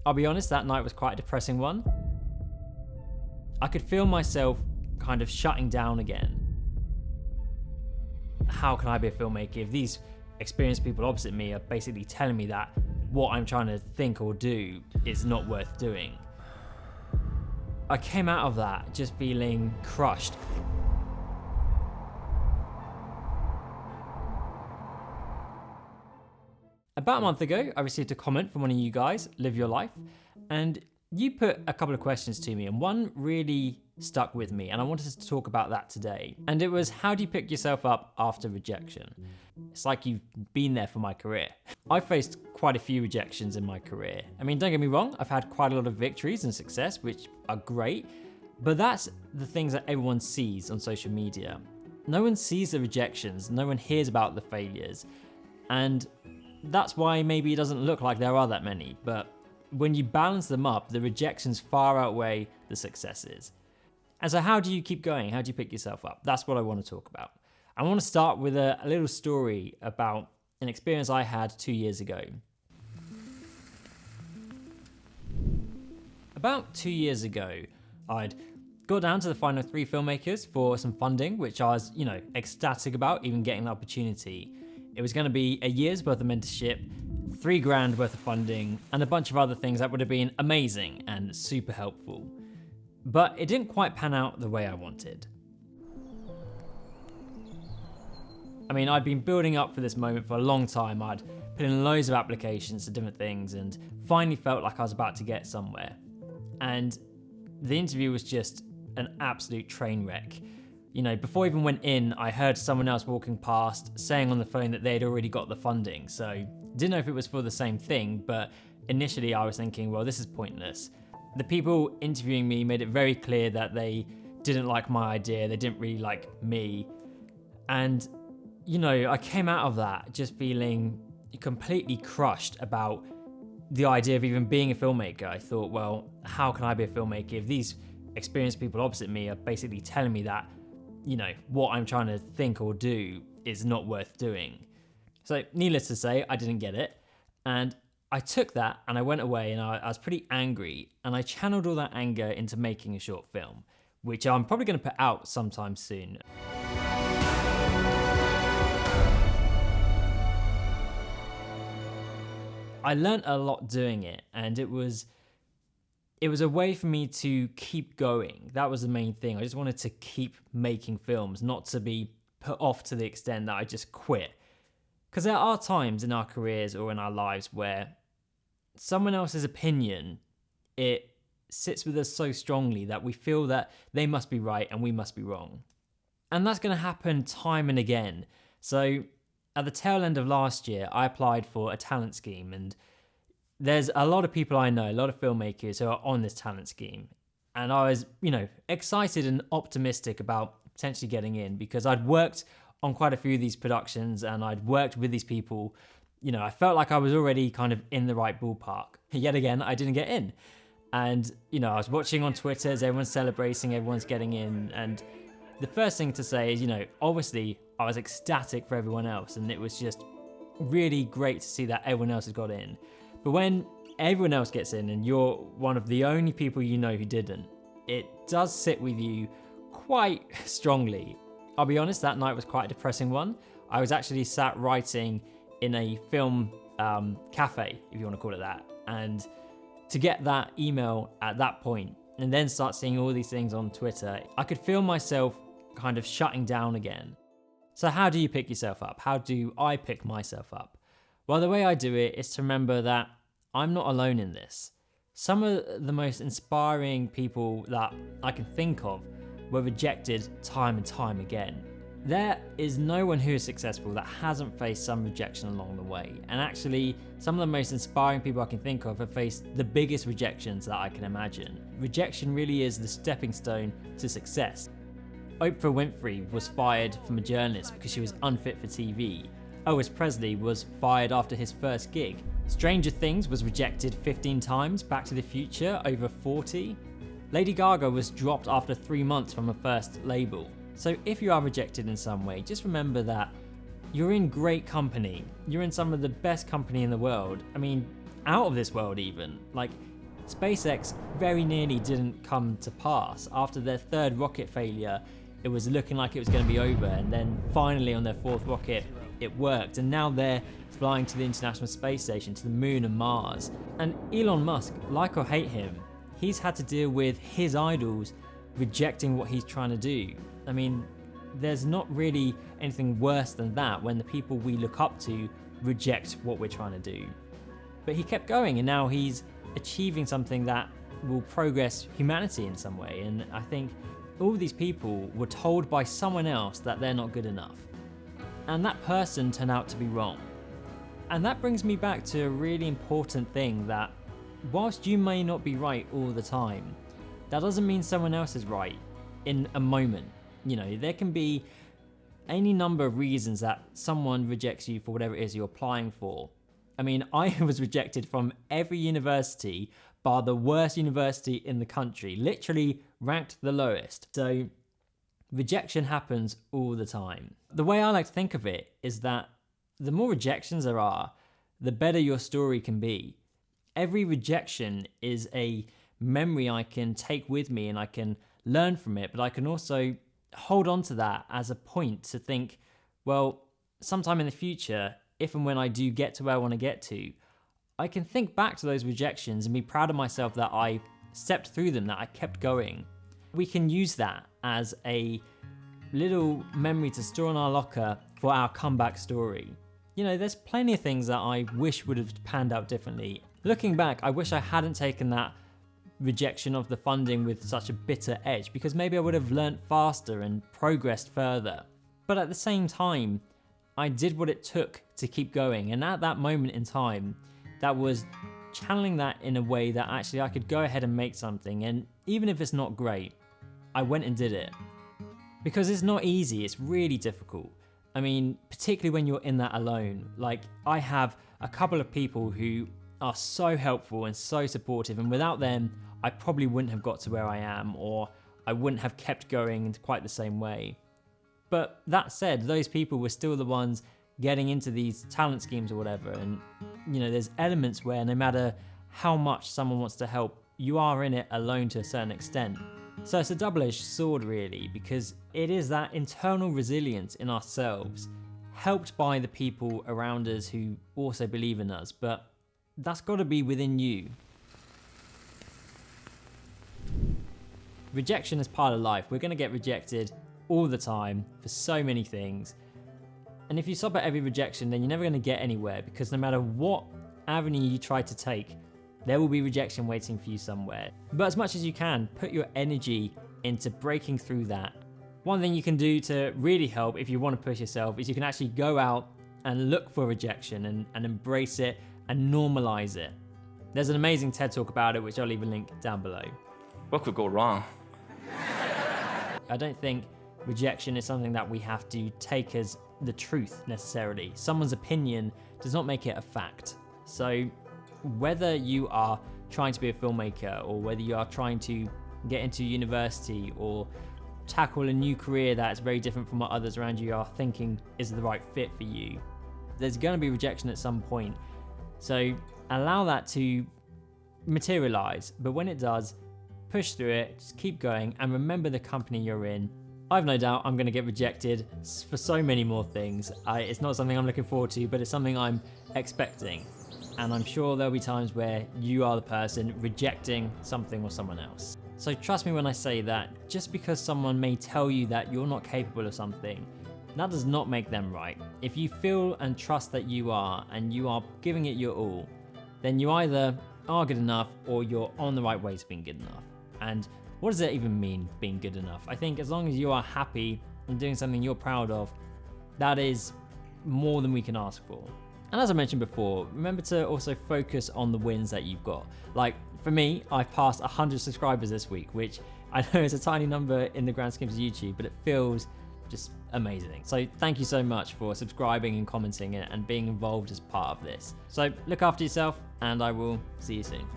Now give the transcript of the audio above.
I'll be honest, that night was quite a depressing one. I could feel myself kind of shutting down again. How can I be a filmmaker if these experienced people opposite me are basically telling me that what I'm trying to think or do is not worth doing? I came out of that just feeling crushed. About a month ago, I received a comment from one of you guys, Live Your Life, and you put a couple of questions to me, and one really stuck with me, and I wanted to talk about that today. And it was, how do you pick yourself up after rejection? It's like you've been there for my career. I've faced quite a few rejections in my career. I mean, don't get me wrong, I've had quite a lot of victories and success, which are great, but that's the things that everyone sees on social media. No one sees the rejections, no one hears about the failures, and that's why maybe it doesn't look like there are that many, but when you balance them up, the rejections far outweigh the successes. And so how do you keep going? How do you pick yourself up? That's what I want to talk about. I want to start with a little story about an experience I had 2 years ago. About 2 years ago, I'd got down to the final 3 filmmakers for some funding, which I was, ecstatic about, even getting the opportunity. It was going to be a year's worth of mentorship, $3,000 worth of funding, and a bunch of other things that would have been amazing and super helpful. But it didn't quite pan out the way I wanted. I mean, I'd been building up for this moment for a long time. I'd put in loads of applications to different things and finally felt like I was about to get somewhere. And the interview was just an absolute train wreck. Before I even went in, I heard someone else walking past saying on the phone that they'd already got the funding. So didn't know if it was for the same thing, but initially I was thinking, well, this is pointless. The people interviewing me made it very clear that they didn't like my idea, they didn't really like me. And, I came out of that just feeling completely crushed about the idea of even being a filmmaker. I thought, well, how can I be a filmmaker if these experienced people opposite me are basically telling me that what I'm trying to think or do is not worth doing. So needless to say, I didn't get it. And I took that and I went away and I was pretty angry, and I channeled all that anger into making a short film, which I'm probably going to put out sometime soon. I learned a lot doing it, and it was a way for me to keep going. That was the main thing. I just wanted to keep making films, not to be put off to the extent that I just quit. Because there are times in our careers or in our lives where someone else's opinion, it sits with us so strongly that we feel that they must be right and we must be wrong. And that's going to happen time and again. So at the tail end of last year, I applied for a talent scheme, and there's a lot of people I know, a lot of filmmakers who are on this talent scheme. And I was, excited and optimistic about potentially getting in, because I'd worked on quite a few of these productions and I'd worked with these people. I felt like I was already kind of in the right ballpark. Yet again, I didn't get in. And, I was watching on Twitter as everyone's celebrating, everyone's getting in. And the first thing to say is, obviously I was ecstatic for everyone else. And it was just really great to see that everyone else has got in. But when everyone else gets in and you're one of the only people who didn't, it does sit with you quite strongly. I'll be honest, that night was quite a depressing one. I was actually sat writing in a film cafe, if you want to call it that. And to get that email at that point and then start seeing all these things on Twitter, I could feel myself kind of shutting down again. So how do you pick yourself up? How do I pick myself up? Well, the way I do it is to remember that I'm not alone in this. Some of the most inspiring people that I can think of were rejected time and time again. There is no one who is successful that hasn't faced some rejection along the way. And actually, some of the most inspiring people I can think of have faced the biggest rejections that I can imagine. Rejection really is the stepping stone to success. Oprah Winfrey was fired from a journalist because she was unfit for TV. Elvis Presley was fired after his first gig. Stranger Things was rejected 15 times, Back to the Future over 40. Lady Gaga was dropped after 3 months from her first label. So if you are rejected in some way, just remember that you're in great company. You're in some of the best company in the world. I mean, out of this world even. Like, SpaceX very nearly didn't come to pass. After their third rocket failure, it was looking like it was going to be over, and then finally on their fourth rocket, it worked, and now they're flying to the International Space Station, to the moon and Mars. And Elon Musk, like or hate him, he's had to deal with his idols rejecting what he's trying to do. I mean, there's not really anything worse than that, when the people we look up to reject what we're trying to do. But he kept going, and now he's achieving something that will progress humanity in some way. And I think all of these people were told by someone else that they're not good enough. And that person turned out to be wrong. And that brings me back to a really important thing, that whilst you may not be right all the time, that doesn't mean someone else is right in a moment. You know, there can be any number of reasons that someone rejects you for whatever it is you're applying for. I mean, I was rejected from every university bar the worst university in the country, literally ranked the lowest. So rejection happens all the time. The way I like to think of it is that the more rejections there are, the better your story can be. Every rejection is a memory I can take with me, and I can learn from it, but I can also hold on to that as a point to think, well, sometime in the future, if and when I do get to where I want to get to, I can think back to those rejections and be proud of myself that I stepped through them, that I kept going. We can use that as a little memory to store in our locker for our comeback story. You know, there's plenty of things that I wish would have panned out differently. Looking back, I wish I hadn't taken that rejection of the funding with such a bitter edge, because maybe I would have learnt faster and progressed further. But at the same time, I did what it took to keep going, and at that moment in time, that was channeling that in a way that actually I could go ahead and make something, and even if it's not great, I went and did it. Because it's not easy, it's really difficult. I mean, particularly when you're in that alone. Like, I have a couple of people who are so helpful and so supportive, and without them, I probably wouldn't have got to where I am, or I wouldn't have kept going in quite the same way. But that said, those people were still the ones getting into these talent schemes or whatever, and you know, there's elements where no matter how much someone wants to help, you are in it alone to a certain extent. So it's a double-edged sword really, because it is that internal resilience in ourselves, helped by the people around us who also believe in us, but that's got to be within you. Rejection is part of life. We're going to get rejected all the time for so many things. And if you stop at every rejection, then you're never going to get anywhere, because no matter what avenue you try to take, there will be rejection waiting for you somewhere. But as much as you can, put your energy into breaking through that. One thing you can do to really help if you want to push yourself is you can actually go out and look for rejection and embrace it and normalize it. There's an amazing TED Talk about it, which I'll leave a link down below. What could go wrong? I don't think rejection is something that we have to take as the truth necessarily. Someone's opinion does not make it a fact. So whether you are trying to be a filmmaker, or whether you are trying to get into university or tackle a new career that's very different from what others around you are thinking is the right fit for you, there's going to be rejection at some point. So allow that to materialize, but when it does, push through it, just keep going, and remember the company you're in. I've no doubt I'm going to get rejected for so many more things. It's not something I'm looking forward to, but it's something I'm expecting. And I'm sure there'll be times where you are the person rejecting something or someone else. So trust me when I say that just because someone may tell you that you're not capable of something, that does not make them right. If you feel and trust that you are, and you are giving it your all, then you either are good enough or you're on the right way to being good enough. And what does that even mean, being good enough? I think as long as you are happy and doing something you're proud of, that is more than we can ask for. And as I mentioned before, remember to also focus on the wins that you've got. Like for me, I've passed 100 subscribers this week, which I know is a tiny number in the grand schemes of YouTube, but it feels just amazing. So thank you so much for subscribing and commenting and being involved as part of this. So look after yourself, and I will see you soon.